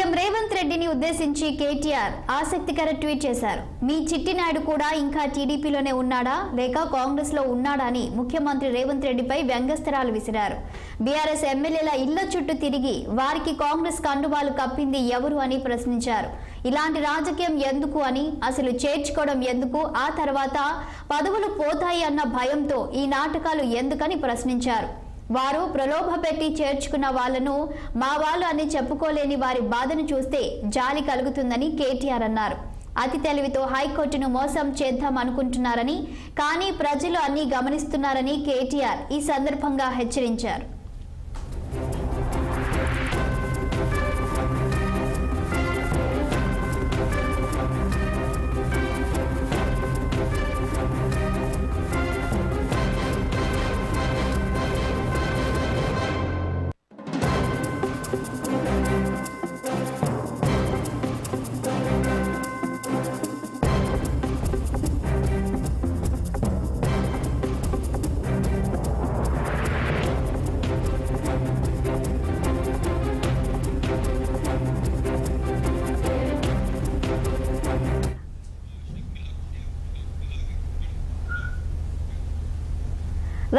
CM Revanth రెడ్డిని ఉద్దేశించి కేటీఆర్ ఆసక్తికర ట్వీట్ చేశారు. మీ చిట్టినాయుడు కూడా ఇంకా టీడీపీలోనే ఉన్నాడా లేక కాంగ్రెస్ లో ఉన్నాడా అని ముఖ్యమంత్రి రేవంత్ రెడ్డిపై వ్యంగ్యాస్త్రాలు విసిరారు. బీఆర్ఎస్ ఎమ్మెల్యేల ఇళ్ల చుట్టూ తిరిగి వారికి కాంగ్రెస్ కండువాలు కప్పింది ఎవరు అని ప్రశ్నించారు. ఇలాంటి రాజకీయం ఎందుకు అని, అసలు చేర్చుకోవడం ఎందుకు, ఆ తర్వాత పదవులు పోతాయి అన్న భయంతో ఈ నాటకాలు ఎందుకని ప్రశ్నించారు. వారు ప్రలోభ పెట్టి చేర్చుకున్న వాళ్లను మా వాళ్ళు అని చెప్పుకోలేని వారి బాధను చూస్తే జాలి కలుగుతుందని కేటీఆర్ అన్నారు. అతి తెలివితో హైకోర్టును మోసం చేద్దాం అనుకుంటున్నారని, కానీ ప్రజలు అన్ని గమనిస్తున్నారని కేటీఆర్ ఈ సందర్భంగా హెచ్చరించారు.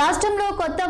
రాష్ట్రంలో కొత్త